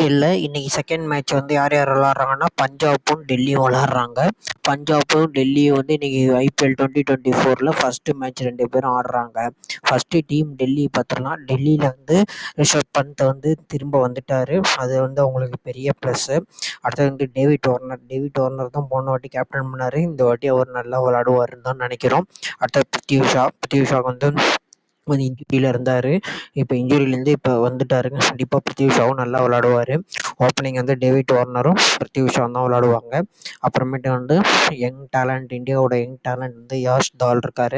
ஐபிஎல்ல இன்னைக்கு second match வந்து யார் யார் விளாட்றாங்கன்னா பஞ்சாப்பும் டெல்லியும் விளாட்றாங்க. பஞ்சாப்பும் டெல்லியும் வந்து இன்னைக்கு ஐபிஎல் 2024 ஃபஸ்ட்டு மேட்ச் ரெண்டு பேரும் ஆடுறாங்க. ஃபஸ்ட்டு டீம் டெல்லி பார்த்தோம்னா டெல்லியில் வந்து ரிஷப் பந்த் வந்து திரும்ப வந்துட்டார். அது வந்து அவங்களுக்கு பெரிய ப்ளஸ்ஸு. அடுத்தது வந்து டேவிட் வார்னர் தான் போன வாட்டி கேப்டன் பண்ணார். இந்த வாட்டி அவர் நல்லா விளாடுவாருன்னு தான் நினைக்கிறோம். அடுத்தது பிருத்திவி ஷா வந்து கொஞ்சம் இன்ஜுரியில் இருந்தார். இப்போ இன்ஜுரியிலேருந்து இப்போ வந்துட்டாரு. கண்டிப்பாக பிருத்திவி ஷாவும் நல்லா விளாடுவார். ஓப்பனிங் வந்து டேவிட் வார்னரும் பிருத்திவி ஷாவும் தான் விளாடுவாங்க. அப்புறமேட்டு வந்து இந்தியாவோட யங் டேலண்ட் வந்து யாஷ் தால் இருக்கார்.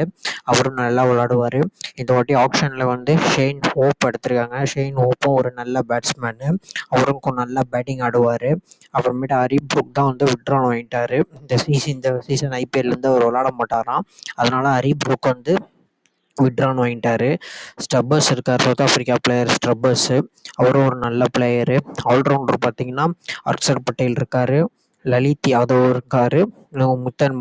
அவரும் நல்லா விளாடுவார். இந்த வாட்டி ஆப்ஷனில் வந்து ஷெயின் ஹோப் எடுத்திருக்காங்க. ஷெயின் ஹோப்பும் ஒரு நல்ல பேட்ஸ்மேனு. அவரும் நல்லா பேட்டிங் ஆடுவார். அப்புறமேட்டு ஹரிப் ப்ரூக் தான் வந்து விட்ரான் வாங்கிட்டார். இந்த சீசன் ஐபிஎல்லேருந்து அவர் விளாட மாட்டாராம். அதனால ஹரிப் ப்ரூக் வந்து விட்ரான் வாங்கிட்டார். ஸ்டப்பர்ஸ் இருக்கார், சவுத் ஆஃப்ரிக்கா பிளேயர் ஸ்டப்பர்ஸு. அவரும் ஒரு நல்ல பிளேயரு. ஆல்ரவுண்டர் பார்த்தீங்கன்னா அக்ஷர் பட்டேல் இருக்கார், லலித் யாதவ் இருக்கார், முத்தன்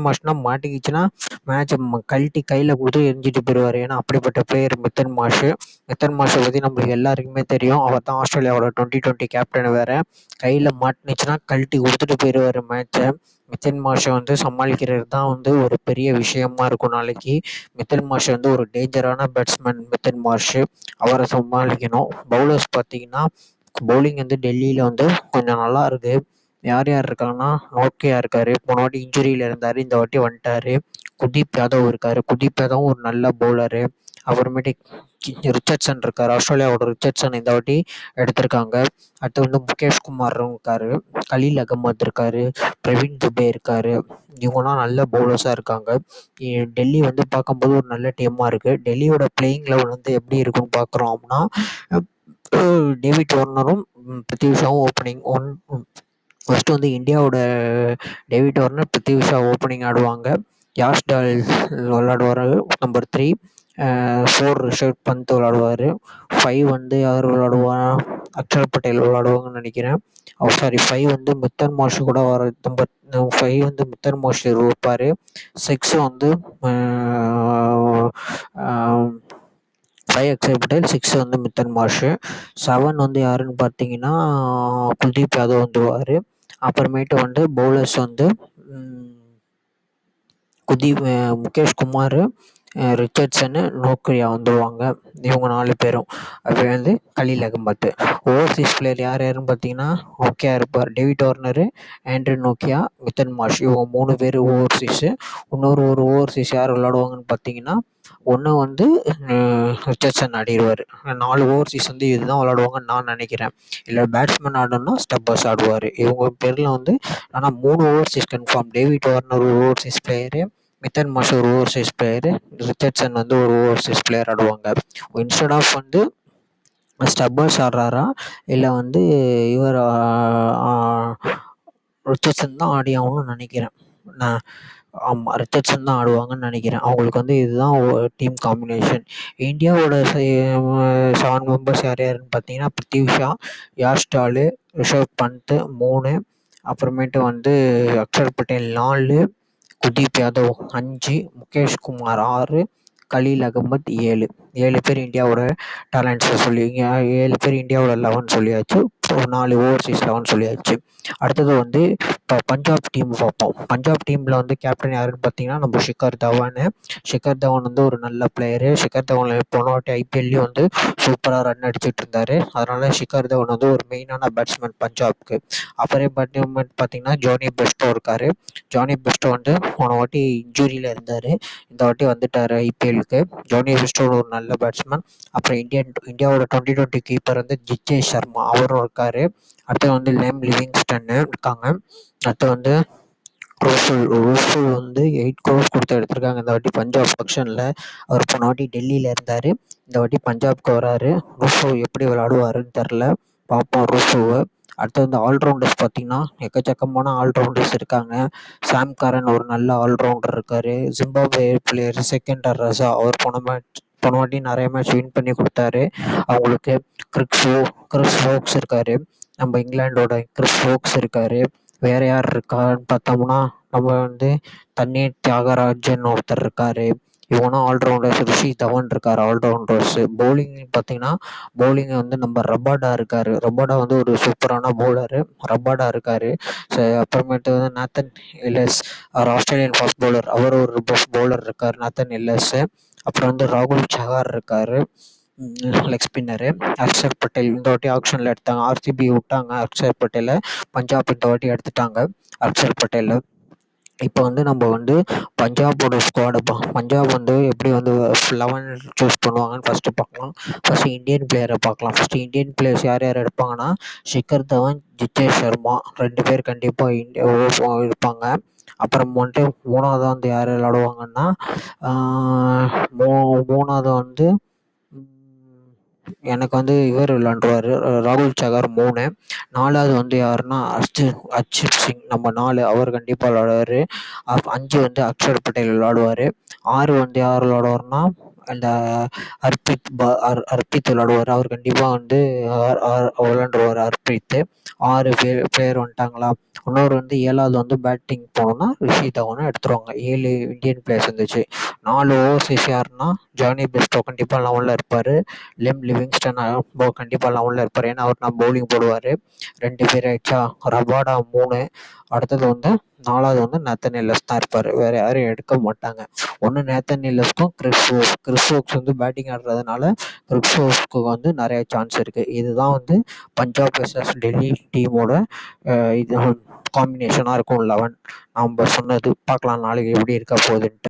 மாஷ்னா மாட்டிக்கிச்சுன்னா மேட்சை கழட்டி கையில் கொடுத்து எரிஞ்சிட்டு போயிடுவார். ஏன்னா அப்படிப்பட்ட பிளேயர் மித்தன் மாஷை பற்றி நம்மளுக்கு எல்லாருக்குமே தெரியும். அவர் தான் ஆஸ்திரேலியாவோட 2020 கேப்டன் வேறு. கையில் மாட்டினுச்சுன்னா கழட்டி கொடுத்துட்டு போயிடுவார் மேட்சை. மித்தன் மாஷை வந்து சமாளிக்கிறது தான் வந்து ஒரு பெரிய விஷயமா இருக்கும் நாளைக்கு. மித்தன் மார்ஷ் வந்து ஒரு டேஞ்சரான பேட்ஸ்மேன். மித்தன் மார்ஷ் அவரை சமாளிக்கணும். பவுலர்ஸ் பார்த்தீங்கன்னா பவுலிங் வந்து டெல்லியில் வந்து கொஞ்சம் நல்லா இருக்குது. யார் இருக்காங்கன்னா நோக்கியா இருக்கார். போன வாட்டி இன்ஜுரியில் இருந்தார், இந்த வாட்டி வந்துட்டார். குல்தீப் யாதவ் இருக்கார். குல்தீப் யாதவும் ஒரு நல்ல பவுலரு. அப்புறமேட்டு ரிச்சர்ட்சன் இருக்கார். ஆஸ்திரேலியாவோட ரிச்சர்ட்சன் இந்த வாட்டி எடுத்திருக்காங்க. அடுத்து வந்து முகேஷ் குமார் இருக்கார், கலீல் அகமது இருக்கார், பிரவீன் துபே இருக்கார். இவங்கலாம் நல்ல பவுலர்ஸாக இருக்காங்க. டெல்லி வந்து பார்க்கும்போது ஒரு நல்ல டீமாக இருக்குது. டெல்லியோட பிளேயிங் லெவல் வந்து எப்படி இருக்குன்னு பார்க்குறோம் அப்படின்னா டேவிட் வார்னரும் பிருத்திவி ஷாவும் ஓப்பனிங் ஃபஸ்ட்டு வந்து இந்தியாவோட டேவிட் வார்னர் பிருத்திவி ஷா ஓப்பனிங் ஆடுவாங்க. யாஷ் டால் விளாடுவார் நம்பர் 3. 4 ரிஷப் பந்த் விளாடுவார். 5 வந்து யார் விளாடுவா, அக்ஷர் பட்டேல் விளாடுவாங்கன்னு நினைக்கிறேன். 5 வந்து மித்தன் மார்ஷ் கூட வர. நம்பர் 5 வந்து மித்தன் மார்ஷ் இருப்பார். 6 வந்து 5 அக்ஷர் பட்டேல், 6 வந்து மித்தன் மார்ஷ். 7 வந்து யாருன்னு பார்த்தீங்கன்னா குல்தீப் யாதவ் வந்துடுவார். அப்புறமேட்டு வந்து பவுலர்ஸ் வந்து முகேஷ் குமார், ரிச்சர்ட்சனு, நோக்கியா வந்துடுவாங்க. இவங்க 4 பேரும். அது வந்து கலீல் அகமத். ஓவர்சீஸ் பிளேயர் யாருன்னு பார்த்தீங்கன்னா நோக்கியா இருப்பார், டேவிட் வார்னரு, ஆண்ட்ரூ நோக்கியா, மித்தன் மார்ஷ். இவங்க 3 பேர் ஓவர்சீஸு. இன்னொரு ஓவர்சீஸ் யார் விளாடுவாங்கன்னு பார்த்தீங்கன்னா ஒன்று வந்து ரிச்சர்ட்சன் ஆடிடுவார். 4 ஓவர்சீஸ் வந்து இதுதான் விளாடுவாங்கன்னு நான் நினைக்கிறேன். இல்லை பேட்ஸ்மேன் ஆடணும்னா ஸ்டப்பர்ஸ் ஆடுவார். இவங்க பேரில் வந்து ஆனால் 3 ஓவர்சீஸ் கன்ஃபார்ம். டேவிட் வார்னர் ஒரு ஓவர்சீஸ் பிளேயரு, மித்தன் மார்ஷ் ஒரு ஓவர்சீஸ் பிளேயரு, ரிச்சர்ட்சன் வந்து ஒரு ஓவர்சீஸ் பிளேயர் ஆடுவாங்க. இன்ஸ்டெட் ஆஃப் வந்து ஸ்டப்பர்ஸ் ஆடுறாரா இல்லை வந்து இவர் ரிச்சர்ட்சன் தான் ஆடி ஆகணும்னு நினைக்கிறேன். ஆமாம், ரிச்சர்ட்சன் தான் ஆடுவாங்கன்னு நினைக்கிறேன். அவங்களுக்கு வந்து இதுதான் டீம் காம்பினேஷன். இந்தியாவோட 7 மெம்பர்ஸ் யாருன்னு பார்த்தீங்கன்னா பிருத்திவி ஷா, யாஷ் டால், ரிஷப் பந்த் 3, அப்புறமேட்டு வந்து அக்ஷர் பட்டேல் 4, குல்தீப் யாதவ் 5, முகேஷ் குமார் 6, கலீல் அகமத் 7. 7 பேர் இந்தியாவோட டேலண்ட்ஸை 7 பேர் இந்தியாவோட 11 சொல்லியாச்சு. 4 ஓவர்சீஸ் 11 சொல்லியாச்சு. அடுத்தது வந்து இப்போ பஞ்சாப் டீம் பார்ப்போம். பஞ்சாப் டீமில் வந்து கேப்டன் யாருன்னு பார்த்தீங்கன்னா நம்ம ஷிகர் தவான் வந்து ஒரு நல்ல பிளேயரு. ஷிகர் தவான் போன வாட்டி ஐபிஎல்லையும் வந்து சூப்பராக ரன் அடிச்சுட்டு இருந்தார். அதனால ஷிகர் தவான் வந்து ஒரு மெயினான பேட்ஸ்மேன் பஞ்சாப்க்கு. அப்புறம் பார்த்தீங்கன்னா ஜானி பெஸ்டோ இருக்கார். ஜானி பெஸ்டோ வந்து போன வாட்டி இன்ஜுரியில் இருந்தார், இந்த வாட்டி வந்துட்டார் ஐபிஎல்லுக்கு. ஜானி பெஸ்டோ ஒரு நல்ல பேட்ஸ்மேன். அப்புறம் இந்தியாவோட 2020 கீப்பர் வந்து ஜித்தேஷ் சர்மா, அவரும் இருக்கார். அடுத்து வந்து லேம் லிவிங்ஸ்டன் இருக்காங்க. அடுத்து வந்து ரூஃபுல் வந்து 8 crores கொடுத்து எடுத்திருக்காங்க இந்த வாட்டி பஞ்சாப் ஆக்ஷனில். அவர் போன வாட்டி டெல்லியில் இருந்தார், இந்த வாட்டி பஞ்சாப்க்கு வராரு. ரூஃபு எப்படி விளாடுவாருன்னு தெரில, பார்ப்போம் ரூஃபுவை. அடுத்து வந்து ஆல்ரவுண்டர்ஸ் பார்த்தீங்கன்னா எக்கச்சக்கமான ஆல்ரவுண்டர்ஸ் இருக்காங்க. சாம் கரன் ஒரு நல்ல ஆல்ரவுண்டர் இருக்கார். ஜிம்பாப்வே பிளேயர் செகண்டர் ரஸா, அவர் போன வாட்டி நிறைய மேட்ச் வின் பண்ணி கொடுத்தாரு அவங்களுக்கு. கிறிஸ் வோக்ஸ் இருக்கார், நம்ம இங்கிலாண்டோட கிறிஸ் வோக்ஸ் இருக்கார். வேறு யார் இருக்கான்னு பார்த்தோம்னா நம்ம வந்து தண்ணீர் தியாகராஜன் ஒருத்தர் இருக்கார். இவங்கன்னா ஆல்ரவுண்டர்ஸ். ரிஷி தவன் இருக்கார் ஆல்ரவுண்டர்ஸு. பவுலிங் பார்த்தீங்கன்னா, பவுலிங் வந்து நம்ம ரபாடா இருக்கார். ரபாடா வந்து ஒரு சூப்பரான பவுலரு. ரபாடா இருக்கார். அப்புறமேட்டு வந்து நாத்தன் எல்லிஸ், அவர் ஆஸ்திரேலியன் ஃபாஸ்ட் பவுலர். அவர் ஒரு பெஸ்ட் பவுலர் இருக்கார், நாத்தன் எல்லிஸு. அப்புறம் வந்து ராகுல் சஹார் இருக்கார், லெக் ஸ்பின்னரு. அக்ஷர் பட்டேல் இந்த வாட்டி ஆக்ஷனில் எடுத்தாங்க. ஆர்சிபி விட்டாங்க அக்ஷர் பட்டேலை. பஞ்சாப் இந்த வாட்டி எடுத்துட்டாங்க அக்ஷர் பட்டேலை. இப்போ வந்து நம்ம வந்து பஞ்சாபோட ஸ்குவாடை பஞ்சாப் வந்து எப்படி வந்து 11 சூஸ் பண்ணுவாங்கன்னு ஃபஸ்ட்டு பார்க்கலாம். ஃபஸ்ட்டு இந்தியன் பிளேயரை பார்க்கலாம். ஃபஸ்ட்டு இந்தியன் பிளேயர்ஸ் யார் யார் எடுப்பாங்கன்னா, ஷிகர் தவன், ஜித்தேஷ் சர்மா 2 பேர் கண்டிப்பாக இருப்பாங்க. அப்புறம் வந்துட்டு மூணாவது வந்து யார் விளாடுவாங்கன்னா, மூணாவது வந்து எனக்கு வந்து இவர் விளாண்டுருவார், ராகுல் சகார் 3. 4வது வந்து யாருன்னா அர்ஷித் சிங் நம்ம 4, அவர் கண்டிப்பாக விளாடுவார். 5 வந்து அக்ஷர் பட்டேல் விளாடுவார். 6 வந்து யார் விளாடுவார்னா, அந்த அர்பித் விளாடுவார். அவர் கண்டிப்பாக வந்து விளாண்டுருவார் அர்பித்து. 6 பிளேயர் வந்துட்டாங்களா. இன்னொரு வந்து 7வது வந்து பேட்டிங் போனோம்னா ரிஷி தவனை எடுத்துருவாங்க. 7 இந்தியன் பிளேயர்ஸ் இருந்துச்சு. 4 ஓவர்சீஸ் யாருன்னா, ஜானி பெஸ்டோ கண்டிப்பாக 11ல் இருப்பார். லெம் லிவிங்ஸ்டன் கண்டிப்பாக 11ல் இருப்பார். ஏன்னா அவர் நான் பவுலிங் போடுவார். 2 பேர் ஆயிடுச்சா. ரபாடா 3. அடுத்தது வந்து 4வது வந்து நாத்தன் எல்லிஸ் தான் இருப்பார். வேறு யாரும் எடுக்க மாட்டாங்க. ஒன்று நாத்தன் எல்லிஸ்க்கும் கிறிஸ் வோக்ஸ் வந்து பேட்டிங் ஆடுறதுனால கிறிஸ் வோக்ஸ்க்கு வந்து நிறைய சான்ஸ் இருக்குது. இதுதான் வந்து பஞ்சாப் வெர்சஸ் டெல்லி டீமோட இது காம்பினேஷனாக இருக்கும் 11. நம்ம சொன்னது பார்க்கலாம் நாளைக்கு எப்படி இருக்க போகுதுன்ட்டு.